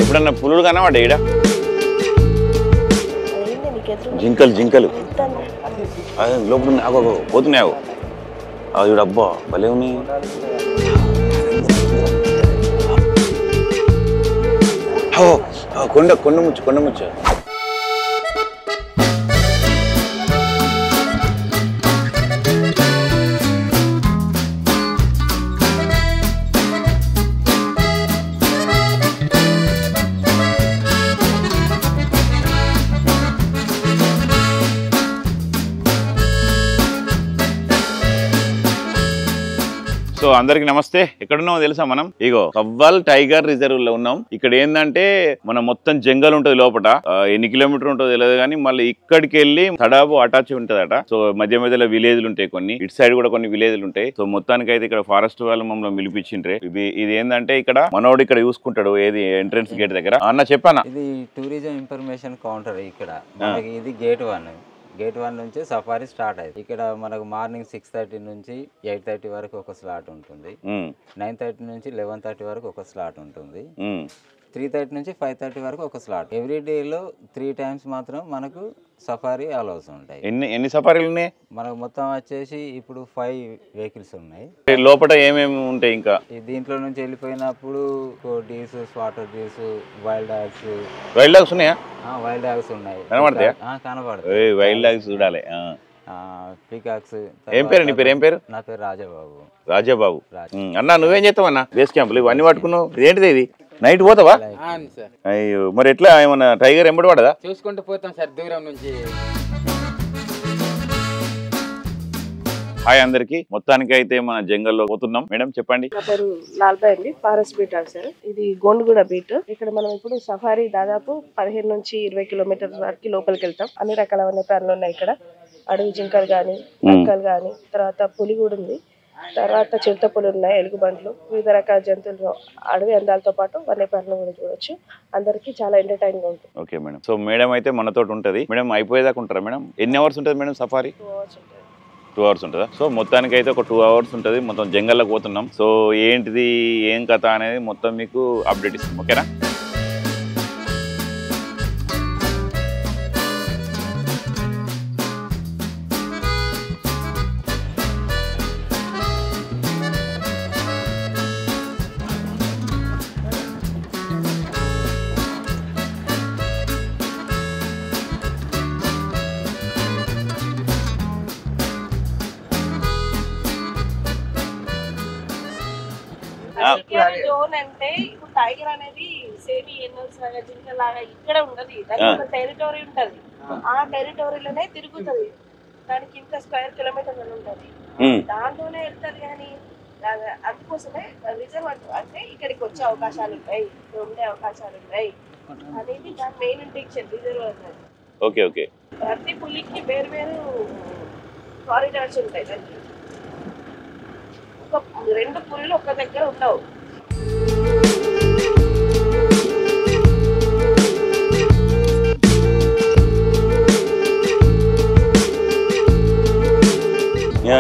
ఎప్పుడన్నా పులులు కనవాడ ఈడ జింకలు జింకలు అదే లోపల పోతున్నాయి అవి అబ్బా భలే ఉన్నాయి కొండ కొండ ముచ్చు కొండ ముచ్చు సో అందరికి నమస్తే. ఎక్కడున్నామో తెలుసా మనం? ఇగో కవ్వాల్ టైగర్ రిజర్వ్ లో ఉన్నాం. ఇక్కడ ఏంటంటే మనం మొత్తం జంగల్ ఉంటది లోపల, ఎన్ని కిలోమీటర్ ఉంటుందో తెలియదు కానీ మళ్ళీ ఇక్కడికి వెళ్ళి తడాబు అటాచ్ ఉంటదట. సో మధ్య మధ్యలో విలేజ్లు ఉంటాయి, కొన్ని ఇటు సైడ్ కూడా కొన్ని విలేజ్లు ఉంటాయి. సో మొత్తానికి అయితే ఇక్కడ ఫారెస్ట్ వాళ్ళు మమ్మల్ని పిలిపించిండ్రే. ఇది ఏంటంటే ఇక్కడ మనోడు ఇక్కడ చూసుకుంటాడు ఏది ఎంట్రన్స్ గేట్ దగ్గర. అన్న చెప్పానా, ఇది టూరిజం ఇన్ఫర్మేషన్ కౌంటర్. ఇక్కడ ఇది గేట్ 1. గేట్ 1 నుంచి సఫారీ స్టార్ట్ అయింది. ఇక్కడ మనకు మార్నింగ్ 6:30 నుంచి 8:30 వరకు ఒక స్లాట్ ఉంటుంది. 9:30 నుంచి 11:30 వరకు ఒక స్లాట్ ఉంటుంది. 3:30 నుంచి 5:30 వరకు ఒక స్లాట్. ఎవ్రీ డేలో 3 టైమ్స్ మాత్రం మనకు సఫారీ అలౌస్ ఉంటాయి. ఎన్ని సఫారీలు ఉన్నాయి మనకు? మొత్తం వచ్చేసి ఇప్పుడు 5 వెహికల్స్ ఉన్నాయి. లోపల ఏమేమి ఉంటాయి? ఇంకా దీంట్లో నుంచి వెళ్ళిపోయినప్పుడు డీస్, స్వాటర్ డీస్, వైల్డ్ డాగ్స్. వైల్డ్ డాగ్స్ ఉన్నాయా? వైల్డ్ డాగ్స్ ఉన్నాయి. కనబడతాయా? కనబడతాయి. వైల్డ్ డాగ్స్ చూడాలి. పీకాక్స్. ఏం పేరు నీ పేరు? ఏం పేరు? నా పేరు రాజాబాబు. రాజాబాబు. అన్నా నువ్వేం చేస్తావు అన్న? బేస్ క్యాంపులు ఇవన్నీ పట్టుకున్నావు, ఏంటిది ఇది? నైట్ పోతావా? అయ్యో, మరి ఎట్లా? ఏమన్నా టైగర్ ఎంబడి పడదా? చూసుకుంటూ పోతాం సార్ దూరం నుంచి. హాయ్ అందరికి. మొత్తానికి అయితే మన జంగల్లో పోతున్నాం. మేడం చెప్పండి. నా పేరు లాల్బాయ్ అండి, ఫారెస్ట్ బీట్ ఆఫీసర్. ఇది గోండుగూడ బీట్. ఇక్కడ మనం ఇప్పుడు సఫారీ దాదాపు 15 నుంచి 20 కిలోమీటర్ల వరకు లోపలికి వెళ్తాం. అన్ని రకాల వన్యప్రాణులు ఉన్నాయి ఇక్కడ. అడవి జింకలు గాని, నక్కలు గాని, తర్వాత పులి కూడా ఉంది, తర్వాత చిరుతపులు ఉన్నాయి, ఎలుగుబంట్లు, వివిధ రకాల జంతువులు, అడవి అందాలతో పాటు వన్యప్రాణులు కూడా చూడొచ్చు. అందరికి చాలా ఎంటర్టైనింగ్ ఉంటుంది. Okay madam. సో మేడం అయితే మనతో ఉంటది. మేడం అయిపోయేదాకా ఉంటారా మేడం? ఎన్ని అవర్స్ ఉంటుంది మేడం సఫారీ? 2 అవర్స్ ఉంటుంది. 2 అవర్స్ ఉంటుందా? సో మొత్తానికి అయితే ఒక 2 అవర్స్ ఉంటుంది. మొత్తం జంగల్లోకి పోతున్నాం. సో ఏంటిది, ఏం కథ అనేది మొత్తం మీకు అప్డేట్ ఇస్తాం. ఓకేనా? జోన్ అంటే ఇప్పుడు టైగర్ అనేది సేమి ఎన్నోల్స్ లాగా జింకల్ లాగా ఇక్కడ ఉండదు. దానికి ఒక టెరిటరీ ఉంటది. ఆ టెరిటరీలోనే తిరుగుతుంది. దానికి ఇంత స్క్వేర్ కిలోమీటర్లు ఉంటది, దాంట్లోనే వెళ్తారు. కానీ అందుకోసమే రిజర్వ్ అంటే ఇక్కడికి వచ్చే అవకాశాలు ఉంటాయి, ఉండే అవకాశాలు ఉన్నాయి అనేది దాని మెయిన్ ఇంటెన్షన్ రిజర్వ్ అన్నది. Okay okay. ప్రతి పులికి వేరు వేరు కారిడార్స్ ఉంటాయి. దానికి 2 పులులు ఒక్క దగ్గర ఉండవు.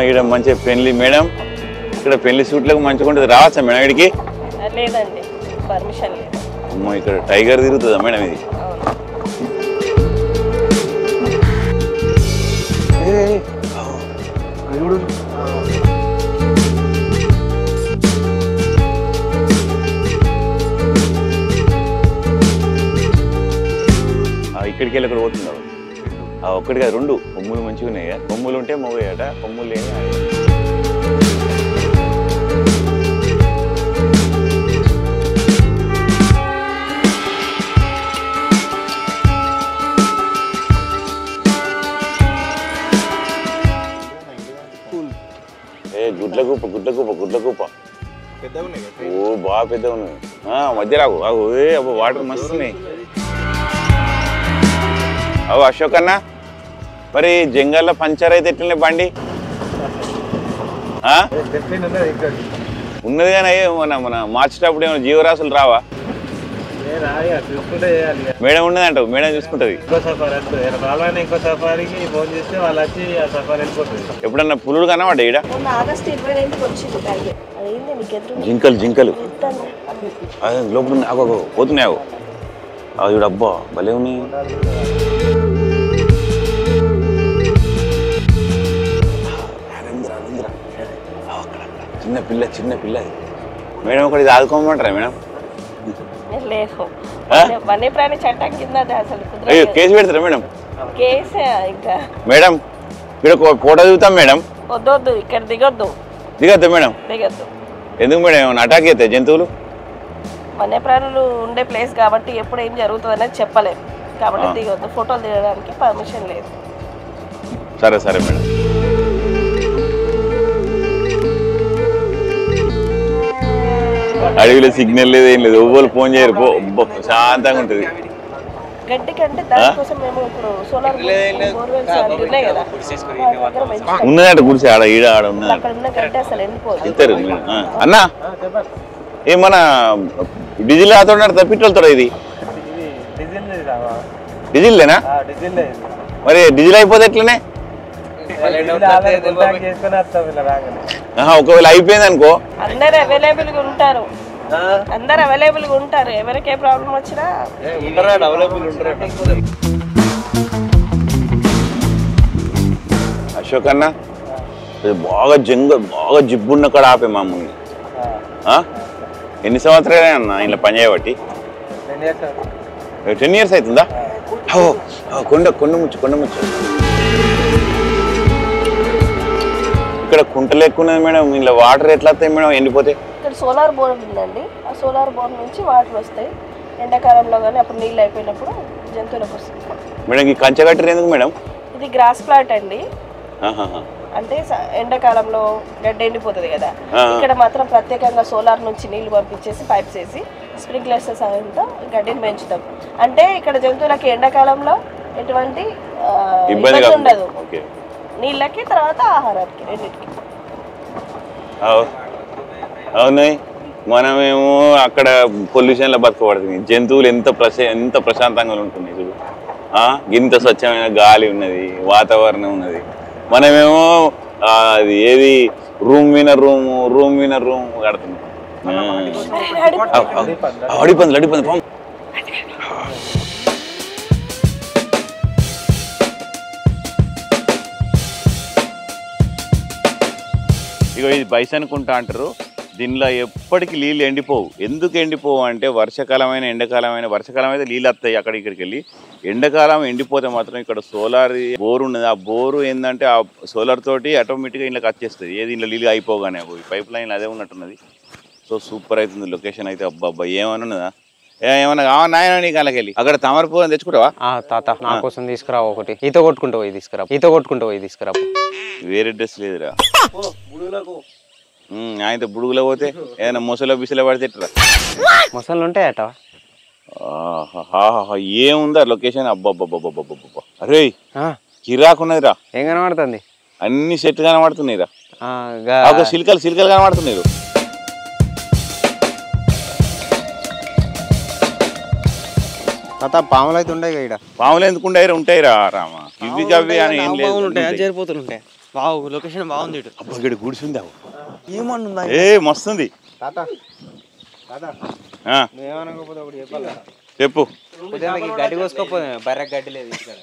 ఇక్కడ మంచి పెళ్లి మేడం, ఇక్కడ పెళ్లి సూట్లకు మంచిగా ఉంటుంది. రావచ్చా మేడం ఇక్కడికి? లేదండి, పర్మిషన్ లేదు. అమ్మో, ఇక్కడ టైగర్ తిరుగుతుందా మేడం? ఇది ఇక్కడికి వెళ్ళి అక్కడ పోతున్నావు. ఒక్కటి కాదు 2 కొమ్ములు మంచిగా ఉన్నాయి. కొమ్ములు ఉంటే మొగయట, కొమ్ములు లేని గుడ్ల కూప గుడ్ల కూప గుడ్ల కూప. ఓ బాగా పెద్ద ఉన్నాయి. మధ్య రాకు. అబ్బో వాటర్ మస్తున్నాయి. అవు అశోక్ అన్న, మరి జంగల్లో పంచర్ అయితే ఎట్లనే బండి ఉన్నది కానీ మన మార్చేటప్పుడు ఏమైనా జీవరాశులు రావా? మేడం ఉన్నదంటావు, మేడం చూసుకుంటది. ఇంకో సఫారీకి ఫోన్ చేస్తే వాళ్ళు వచ్చి ఆ సఫారీ వెళ్ళిపోతుంది. ఎప్పుడన్నా పులులు కనవాడే ఈడ? ఆగస్టు 29కి వచ్చింది టైగర్. అదేంది నీకు ఎదురు జింకలు జింకలు అదే లోపల అగో పోతున్నావు. చూడు అబ్బా భలే ఉన్నాయి. చిన్న పిల్ల చిన్న పిల్ల. మేడం ఒకటి ఆదుకోమంటారా మేడం? లేదు వన్యప్రాణి చట్టం కింద అది అసలు అయ్యో కేసు పెడతారా మేడం? కేసే ఇంకా. మేడం ఇక్కడ ఫోటో దిగుతాం మేడం. వద్దొద్దు, ఇక్కడ దిగొద్దు. దిగద్దా మేడం? దిగొద్దు. ఎందుకు మేడం? ఏమైనా అటాక్ అవుతాయి జంతువులు? వన్యప్రాణులు ఉండే ప్లేస్ కాబట్టి ఎప్పుడు ఏం జరుగుతుంది అనేది చెప్పలేము కాబట్టి దిగొద్దు. ఫోటోలు దిగడానికి పర్మిషన్ లేదు. సరే సరే మేడం. అడవిలో సిగ్నల్ లేదు ఏం లేదు, ఎవ్వరు ఫోన్ చేయరు. శాంతంగా ఉంటుంది. గడ్డి కంటే దానికోసం మేము ఇప్పుడు సోలార్ బోర్వెల్స్ ఉన్నాయి కదా, ఉన్నదంట గుడిసి ఆడ ఈడ ఆడ ఉన్నది. అక్కడ ఉన్న గడ్డి అసలు వెళ్ళిపోదు. ఇస్తారు అన్నా. ఏ మన డీజిల్ ఆతో పెట్రోల్తో ఇది డీజిల్లేనా? మరి డీజిల్ అయిపోతే ఎట్లనే? ఒకవేళ అయిపోయింది అనుకో అందరు అవైలబుల్ గా ఉంటారు, అందరు అవైలబుల్ గా ఉంటారు. ఎవరికి ఏ ప్రాబ్లం వచ్చినా అశోక్ అన్న బాగా బాగా జిబ్బున్న కాడ ఆపే మామూలు. ఎన్ని సంవత్సరాలే అన్న ఇలా పని చేయబట్టి? 10 years అవుతుందా? కొండ ముచ్చు ఇక్కడ కుంటలు ఎక్కువ ఉన్నది మేడం. ఇలా వాటర్ ఎట్లా వస్తాయి మేడం ఎండిపోతే? ఇక్కడ సోలార్ బోర్ ఉందండి, ఆ సోలార్ బోర్ నుంచి వాటర్ వస్తాయి. ఎండాకాలంలో కానీ అప్పుడు నీళ్ళు అయిపోయినప్పుడు జంతువులకు వస్తుంది మేడం. ఈ కంచె కట్టరు ఎందుకు మేడం? ఇది గ్రాస్ ప్లాట్ అండి. అంటే ఎండాకాలంలో గడ్డి ఎండిపోతుంది కదా, ఇక్కడ మాత్రం ప్రత్యేకంగా సోలార్ నుంచి నీళ్లు పంపించేసి పైప్స్ వేసి స్ప్రింక్లర్స్ సహాయంతో గడ్డిని పెంచుతాం. అంటే ఇక్కడ జంతువులకి ఎండాకాలంలో ఎటువంటి ఇబ్బంది ఉండదు, నీళ్ళకి తర్వాత ఆహారానికి రెండింటికి. అవునాయి. మనమేమో అక్కడ పొల్యూషన్లో బతకబడుతుంది. జంతువులు ఎంత ప్రశాంతంగా ఉంటున్నాయి చూడు. ఇంత స్వచ్ఛమైన గాలి ఉన్నది, వాతావరణం ఉన్నది. మనమేమో అది ఏది రూమ్ మీద రూమ్ కడుతున్నాం. అడిపోంది పాము. ఇగో ఇది బైసనుకుంటా అంటారు. దీనిలో ఎప్పటికీ నీళ్ళు ఎండిపోవు. ఎందుకు ఎండిపోవు అంటే వర్షాకాలమైన ఎండాకాలమైన, వర్షాకాలం అయితే నీళ్ళు వస్తాయి అక్కడ ఇక్కడికి వెళ్ళి. ఎండాకాలం ఎండిపోతే మాత్రం ఇక్కడ సోలార్ బోర్ ఉన్నది. ఆ బోరు ఏంటంటే ఆ సోలార్ తోటి ఆటోమేటిక్గా ఇంట్లోకి వచ్చేస్తుంది. ఏది ఇంట్లో నీళ్ళు అయిపోగానే పైప్ లైన్ అదే ఉన్నట్టున్నది. సో సూపర్ అవుతుంది లొకేషన్ అయితే. అబ్బా ఏమైనా ఉన్నదా? ఏమన్నా కావా నాయన నీకు అలాకెళ్ళి అక్కడ తామరపూరం తెచ్చుకుంటావా? తాత నా కోసం తీసుకురా ఒకటి. ఈత కొట్టుకుంటూ పోయి తీసుకురా. వేరే డ్రెస్ లేదురా ఆయనతో బుడుగులో పోతే ఏదైనా మొసలో బిసలో పడితే మొసలు ఉంటాయట. ఏముందా లొకేషన్? అబ్బాబ్బాబ్బాబ్బా అరే కిరాకున్నదిరా. ఏం కనబడుతుంది? అన్ని సెట్ కనబడుతున్నాయి రా. సిలికలు కనబడుతున్నాయి. తాత పాములు అయితే ఉంటాయి ఇక్కడ. పాములు ఎందుకు ఉంటాయిరా రామా? ఇవి కవి అని ఏం లేదు. చేరిపోతుంటాయి. వావ్ లొకేషన్ బాగుంది. అబ్బా ఇక్కడ గుడిసింది. ఏ మస్తుంది. చెప్పు. గడ్డి కోసుకోపోతే బర్రె గడ్డి లేదు ఇక్కడ.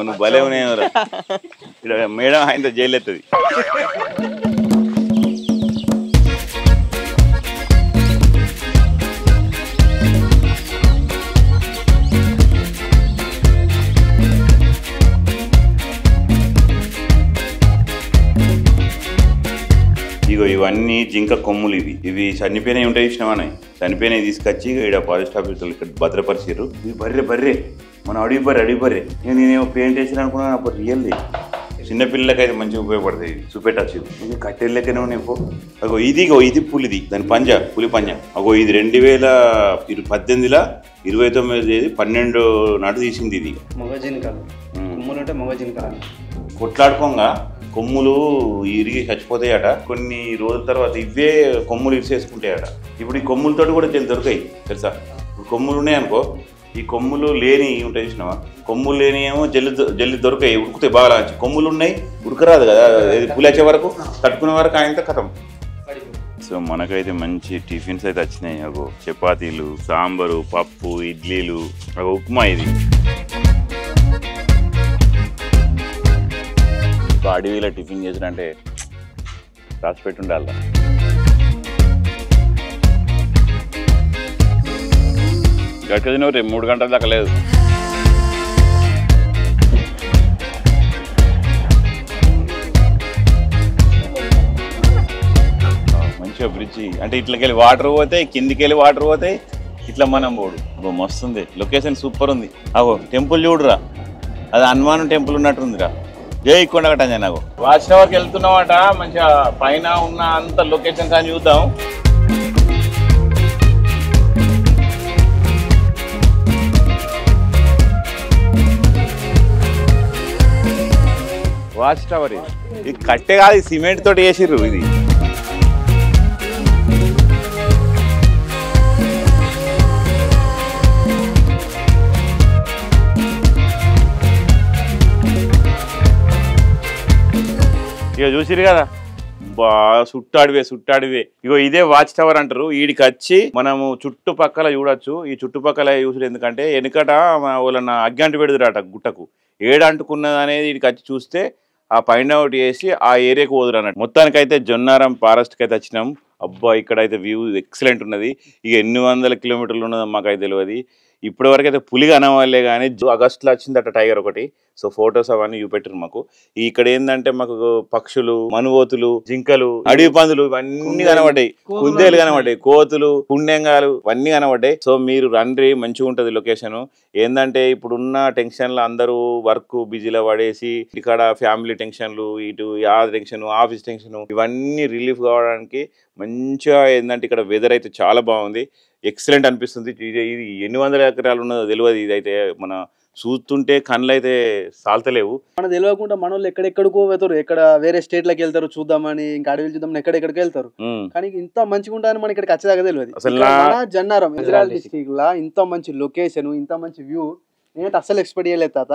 నువ్వు భలే ఉన్నాయరా. ఇక్కడ మేడం ఆయనతో జైలు ఎత్తది. ఇగో ఇవన్నీ జింక కొమ్ములు. ఇవి చనిపోయినవి ఉంటాయి ఇచ్చినవని. చనిపోయినవి తీసుకొచ్చి ఇక్కడ ఫారెస్ట్ ఆఫీసర్లు ఇక్కడ భద్రపరిచారు. ఇవి బర్రె మనం అడవి బర్రె. నేనేమో పెయింట్ వేసిన అనుకున్నాను. అప్పుడు రియల్ది చిన్నపిల్లలకి అయితే మంచిగా ఉపయోగపడతాయి. చూపెట్టచ్చు. ఇది కట్టెల లెక్కనే ఉన్నాయి. అగో ఇది పులిది. దాని పులి పంజా. అగో ఇది 2018లో 29/12 నాటు తీసింది. ఇది కొట్లాడుకోగా కొమ్ములు ఇరిగి చచ్చిపోతాయట. కొన్ని రోజుల తర్వాత ఇవే కొమ్ములు ఇరిసేసుకుంటాయట. ఇప్పుడు ఈ కొమ్ములతో కూడా దొరికాయి తెలుసా? కొమ్ములు ఉన్నాయనుకో, ఈ కొమ్ములు లేని ఉంటాయి చూసినావా, కొమ్ములు లేని ఏమో జల్లి దొరకాయి, ఉడుకుతాయి బాగా. కొమ్ములు ఉన్నాయి ఉడకరాదు కదా, పులి వచ్చే వరకు తట్టుకునే వరకు ఆయనతో కథం. సో మనకైతే మంచి టిఫిన్స్ అయితే వచ్చినాయి. అగో చపాతీలు, సాంబారు, పప్పు, ఇడ్లీలు, ఉప్మా. ఇది అడవిలో టిఫిన్ చేసినంటే రాసి పెట్టి ఉండాలి. గట్టిగా తినవు, రేపు 3 గంటల దాకా లేదు. మంచిగా బ్రిడ్జి అంటే ఇట్లకెళ్ళి వాటర్ పోతాయి, కిందికెళ్ళి వాటర్ పోతాయి, ఇట్లా మనం పోడు. మస్తుంది, లొకేషన్ సూపర్ ఉంది. అగో టెంపుల్ చూడురా, అది హనుమాన్ టెంపుల్ ఉన్నట్టుందిరా. జై కొండగట్ట నాకు వాచ్ టవర్కి వెళ్తున్నామట. మంచిగా పైన ఉన్న అంత లొకేషన్స్ అని చూద్దాం. వాచ్ టవర్ ఇది కట్టే కాదు, సిమెంట్ తోటి వేసిర్రు. ఇది ఇక చూసిరు కదా, బాగా సుట్టాడివే. ఇగో ఇదే వాచ్ టవర్ అంటారు. వీడికి వచ్చి మనము చుట్టుపక్కల చూడొచ్చు. ఈ చుట్టుపక్కల చూసుడు ఎందుకంటే వెనుకట వాళ్ళన్న అగ్గంటి పెడుతురాట గుట్టకు, ఏడంటుకున్నది అనేది వీడికి వచ్చి చూస్తే ఆ పైన ఒకటి వేసి ఆ ఏరియాకి పోదురు అన్నట్టు. మొత్తానికైతే జొన్నారం ఫారెస్ట్కి అయితే వచ్చినాం. అబ్బా ఇక్కడైతే వ్యూ ఎక్సలెంట్ ఉన్నది. ఇక ఎన్ని వందల కిలోమీటర్లు ఉన్నదో మాకైతే తెలియదు. ఇప్పటి వరకు అయితే పులి కనవాలే కానీ ఆగస్టులో వచ్చిందట టైగర్ ఒకటి. సో ఫొటోస్ అవన్నీ చూపెట్టారు మాకు. ఇక్కడ ఏంటంటే మాకు పక్షులు, మనువోతులు, జింకలు, అడవి పందులు ఇవన్నీ కనబడ్డాయి, కుందేలు కనబడ్డాయి, కోతులు, పుణ్యంగాలు ఇవన్నీ కనబడ్డాయి. సో మీరు రండి, మంచిగా ఉంటుంది లొకేషన్. ఏంటంటే ఇప్పుడున్న టెన్షన్లు అందరూ వర్క్ బిజీలో పడేసి ఇక్కడ ఫ్యామిలీ టెన్షన్లు, ఇటు యాద టెన్షన్, ఆఫీస్ టెన్షన్, ఇవన్నీ రిలీఫ్ కావడానికి మంచిగా ఏంటంటే ఇక్కడ వెదర్ అయితే చాలా బాగుంది, ఎక్సలెంట్ అనిపిస్తుంది. ఇది 800 ఎకరాలు ఉన్నదో తెలియదు. ఇదైతే మన చూస్తుంటే కళ్ళు అయితే సాల్తలేవు. మన తెలియకుండా మన వాళ్ళు ఎక్కడెక్కడికో వెళ్తారు, ఎక్కడ వేరే స్టేట్లకి వెళ్తారు చూద్దామని, ఇంకా అడవిలు చూద్దామని ఎక్కడెక్కడికి వెళ్తారు. కానీ ఇంత మంచిగా ఉంటాయని మనకి ఇక్కడ ఖచ్చితంగా తెలియదు. మన జన్నారం మంచిర్యాల డిస్ట్రిక్ట్ లా ఇంత మంచి లొకేషన్, ఇంత మంచి వ్యూ నేనైతే అస్సలు ఎక్స్పెక్ట్ చేయలేదు తాత.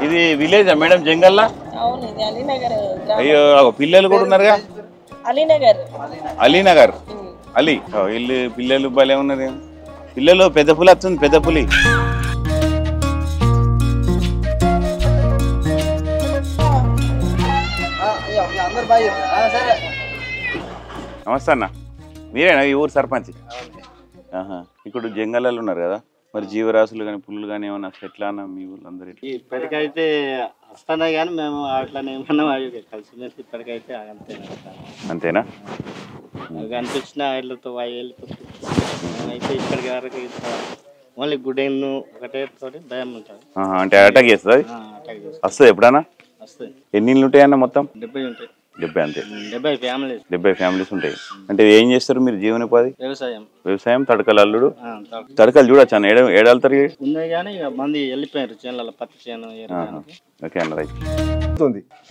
ఇది విలేజ్ మేడం జంగల్లా? అయ్యో పిల్లలు కూడా ఉన్నారుగా. అలీనగర్ అలీ వీళ్ళు పిల్లలు భలే ఉన్నారు. పిల్లలు పెద్ద పులి వస్తుంది, పెద్ద పులి. నమస్తే అన్న, మీరేనా ఈ ఊరు సర్పంచ్? ఇప్పుడు జంగల్లో ఉన్నారు కదా, మరి జీవరాశులు కానీ పుల్లు కానీ ఏమన్నా ఎట్లా అన్న మీ ఊళ్ళో అందరు? ఇప్పటికైతే వస్తున్నాయి కానీ మేము అట్లనే ఏమన్నా కలిసిమెలిసి ఇప్పటికైతే అంతేనా? అనిపించిన వీళ్ళతో వెళ్ళిపోతుంది. మేమైతే ఇప్పటికి వరకు ఓన్లీ గుడ్డెన్ను ఒకటే తోటి భయం ఉంటుంది. అంటే అటాక్ చేస్తుంది? వస్తుంది ఎప్పుడన్నా? వస్తుంది. ఎన్ని ఇళ్ళు ఉంటాయన్న మొత్తం? 70 ఉంటాయి. 70 అంతే? 70 ఫ్యామిలీస్ ఉంటాయి. అంటే ఏం చేస్తారు మీరు జీవనోపాధి? వ్యవసాయం. తడకలు అల్లుడు, తడకలు చూడొచ్చు అన్న. ఏడాళ్తారు ఉన్నాయి కానీ మంది వెళ్ళిపోయారు చేనుల పత్తి చేను. ఓకే అన్న రైట్.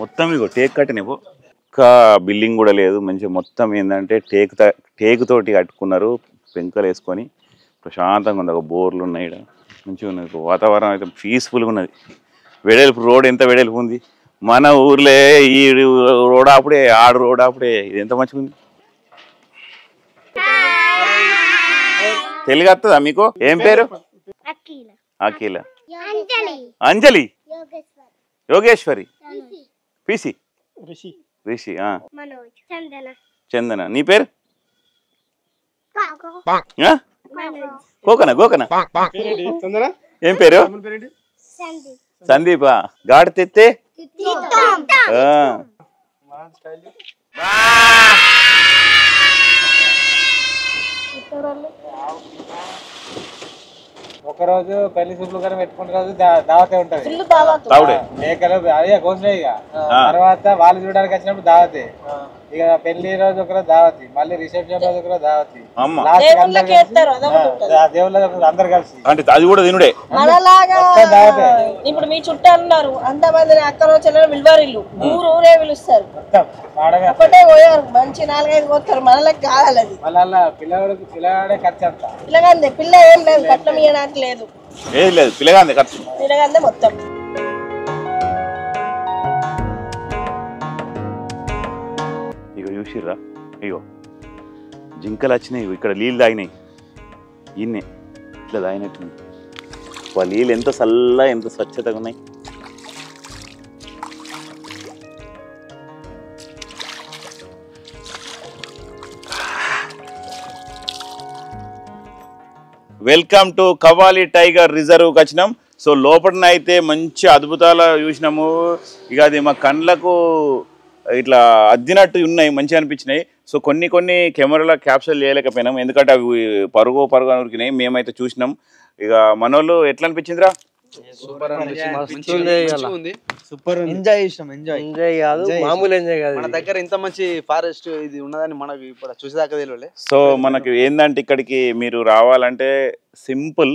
మొత్తం ఇగో టేక్ కట్టినవో, ఒక్క బిల్డింగ్ కూడా లేదు. మంచిగా మొత్తం ఏంటంటే టేక్ తోటి కట్టుకున్నారు, పెంకలు వేసుకొని ప్రశాంతంగా ఉంది. ఒక బోర్లు ఉన్నాయి ఇక్కడ, మంచిగా ఉన్నది. వాతావరణం అయితే పీస్ఫుల్గా ఉన్నది. వెడల్పు రోడ్ ఎంత వెడల్పు ఉంది. మన ఊర్లే ఈ రోడ్ అప్పుడే, ఆడు రోడ్ అప్పుడే. ఇది ఎంత మంచిగా ఉంది. తెలుగు వస్తుందా మీకు? ఏం పేరు? అఖిల, అంజలి, యోగేశ్వరి, పిసి, రిషి, చందన. నీ పేరు? గోకన. ఏం పేరు? సందీపా. గాడి తెత్తే ఒకరోజు పెళ్లి చూపులు కానీ పెట్టుకున్న రోజు దావతే ఉంటది. మేకలు అదే కోసినాయి. ఇక తర్వాత వాళ్ళు చూడడానికి వచ్చినప్పుడు దావతే. ఇక పెళ్లి రోజు ఒక దావతి, మళ్ళీ రిసెప్షన్ రోజు ఒక దావతి, దేవుళ్ళ అందరు కలిసి అంటే అది కూడా తినుడే. మనలాగా ఇప్పుడు మీ చుట్టాలు ఉన్నారు, అంతమంది అక్కలో చెల్లెలు విలువారిల్లు ఊరే పిలుస్తారు, ఒకటే పోయారు మంచి 4-5 పోతారు. మనలకు కావాలి అది. పిల్లగాడే ఖర్చు అంతా. పిల్లగాందే, పిల్ల ఏం లేదు, కట్నం ఇవ్వడానికి లేదు, ఏది లేదు, పిల్లగాందే ఖర్చు, పిల్లగాందే మొత్తం. ఇగో చూసిర్రా, ఇగో జింకలు వచ్చినాయి, ఇక్కడ నీళ్ళు తాగినాయి, ఈయన్నే ఇట్లా తాగినట్టు. వాళ్ళ నీళ్ళు ఎంత చల్లగా ఎంత స్వచ్ఛతగా ఉన్నాయి. వెల్కమ్ టు కవ్వాలి టైగర్ రిజర్వ్కి వచ్చినాం. సో లోపలన అయితే మంచి అద్భుతాలు చూసినాము. ఇక అది మా కళ్ళకు ఇట్లా అద్దినట్టు ఉన్నాయి, మంచిగా అనిపించినాయి. సో కొన్ని కెమెరాలో క్యాప్చర్ చేయలేకపోయినాం, ఎందుకంటే అవి పరుగు ఉరికినాయి. మేమైతే చూసినాం. ఇక మనోళ్ళు ఎట్లా అనిపించిందిరా? మన దగ్గర ఇంత మంచి ఫారెస్ట్ ఇది ఉన్నదని మనకి ఇప్పుడు చూసేదాకా తెలియలే. సో మనకి ఏంటంటే ఇక్కడికి మీరు రావాలంటే సింపుల్,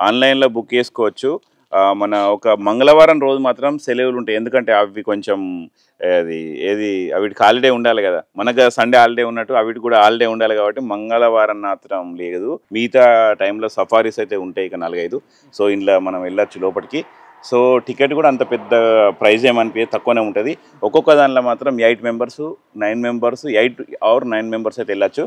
ఆన్లైన్లో బుక్ చేసుకోవచ్చు. మన ఒక మంగళవారం రోజు మాత్రం సెలవులు ఉంటాయి, ఎందుకంటే అవి కొంచెం అవిటికి హాలిడే ఉండాలి కదా. మనకు సండే హాలిడే ఉన్నట్టు అవిటికి కూడా హాలిడే ఉండాలి, కాబట్టి మంగళవారం మాత్రం లేదు. మిగతా టైంలో సఫారీస్ అయితే ఉంటాయి, ఇక 4-5. సో ఇంట్లో మనం వెళ్ళొచ్చు లోపలికి. సో టికెట్ కూడా అంత పెద్ద ప్రైజ్ ఏమనిపించదు, తక్కువనే ఉంటుంది. ఒక్కొక్క దానిలో మాత్రం 8 మెంబర్స్ 9 మెంబర్స్ 8 or 9 మెంబర్స్ అయితే వెళ్ళచ్చు.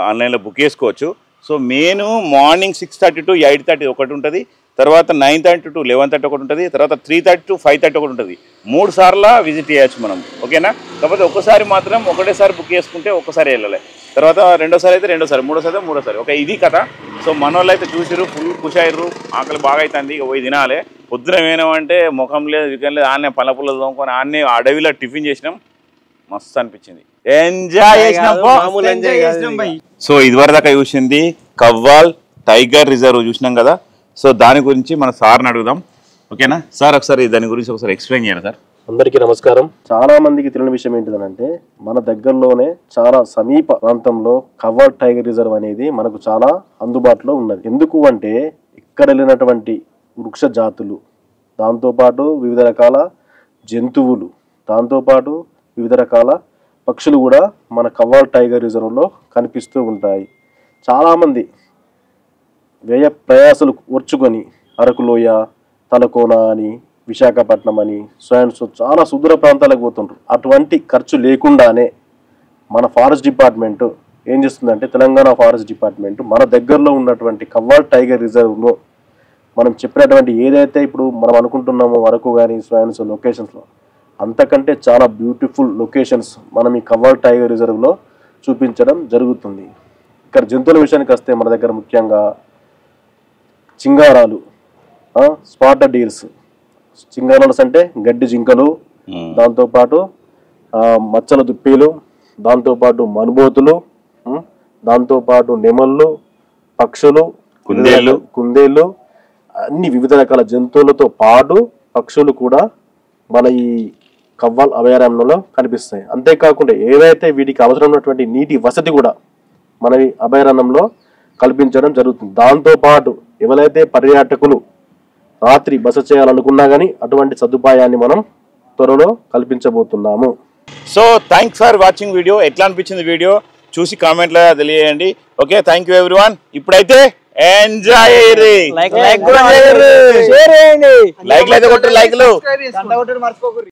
ఆన్లైన్లో బుక్ చేసుకోవచ్చు. సో మెయిన్ మార్నింగ్ 6:30 to 8:30 ఒకటి ఉంటుంది, తర్వాత 9:30 to 11:30 ఒకటి ఉంటుంది, తర్వాత 3:30 to 5:30 ఒకటి ఉంటుంది. 3 సార్లు విజిట్ చేయొచ్చు మనం, ఓకేనా? కాకపోతే ఒక్కసారి మాత్రం ఒకటేసారి బుక్ చేసుకుంటే ఒక్కసారి వెళ్ళాలి, తర్వాత రెండోసారి అయితే రెండోసారి, మూడోసారి అయితే మూడోసారి. ఓకే, ఇది కథ. సో మన వాళ్ళు అయితే చూసిర్రు, ఫుల్ ఖుషి అయ్యారు, ఆకలి బాగా అవుతుంది, ఇక పోయి తినాలి. పొద్దున ఏమైనామంటే ముఖం లేదు వికం లేదు, ఆన్నే పళ్ళపుల్లలు తోముకొని ఆన్నే అడవిలో టిఫిన్ చేసినాం, మస్తు అనిపించింది, ఎంజాయ్ చేసినాం. సో ఇదివరదాకా చూసింది కవ్వాల్ టైగర్ రిజర్వ్ చూసినాం కదా. సో దాని గురించి మన సార్ని అడుగుదాం, ఓకేనా సార్? ఒకసారి దాని గురించి ఒకసారి ఎక్స్ప్లెయిన్ చేయాలి సార్. అందరికీ నమస్కారం. చాలా మందికి తెలియని విషయం ఏంటిదనంటే, మన దగ్గరలోనే చాలా సమీప ప్రాంతంలో కవ్వాల్ టైగర్ రిజర్వ్ అనేది మనకు చాలా అందుబాటులో ఉన్నది. ఎందుకు అంటే ఇక్కడ వెళ్ళినటువంటి వృక్ష జాతులు, దాంతోపాటు వివిధ రకాల జంతువులు, దాంతోపాటు వివిధ రకాల పక్షులు కూడా మన కవ్వాల్ టైగర్ రిజర్వ్లో కనిపిస్తూ ఉంటాయి. చాలామంది వ్యయ ప్రయాసాలు ఓర్చుకొని అరకులోయ, తలకోన అని, విశాఖపట్నం అని, సో చాలా సుదూర ప్రాంతాలకు పోతుంటారు. అటువంటి ఖర్చు లేకుండానే మన ఫారెస్ట్ డిపార్ట్మెంట్ ఏం చేస్తుందంటే, తెలంగాణ ఫారెస్ట్ డిపార్ట్మెంట్ మన దగ్గరలో ఉన్నటువంటి కవ్వాల్ టైగర్ రిజర్వ్లో మనం చెప్పినటువంటి ఏదైతే ఇప్పుడు మనం అనుకుంటున్నామో అరకు కానీ సో లొకేషన్స్లో, అంతకంటే చాలా బ్యూటిఫుల్ లొకేషన్స్ మనం ఈ కవ్వాల్ టైగర్ రిజర్వ్లో చూపించడం జరుగుతుంది. ఇక్కడ జంతువుల విషయానికి వస్తే మన దగ్గర ముఖ్యంగా చింగారాలు, స్పాటెడ్ డీర్స్, చింగారాల్స్ అంటే గడ్డి జింకలు, దాంతోపాటు మచ్చల దుప్పీలు, దాంతోపాటు మనుబోతులు, దాంతోపాటు నెమళ్ళు, పక్షులు, కుందేళ్ళు, అన్ని వివిధ రకాల జంతువులతో పాటు పక్షులు కూడా మన ఈ కవ్వాల్ అభయారణ్యంలో కనిపిస్తాయి. అంతేకాకుండా ఏవైతే వీటికి అవసరం ఉన్నటువంటి నీటి వసతి కూడా మన ఈ అభయారణ్యంలో కల్పించడం జరుగుతుంది. దాంతోపాటు ఎవరైతే పర్యాటకులు రాత్రి బస చేయాలనుకున్నా కానీ అటువంటి సదుపాయాన్ని మనం త్వరలో కల్పించబోతున్నాము. So thanks for watching video. ఎట్లా అనిపించింది వీడియో చూసి కామెంట్లో తెలియజేయండి. Okay, thank you everyone. ఇప్పుడైతే ఎంజాయ్ అయ్యి లైక్ అయితే కొట్టు, లైక్లు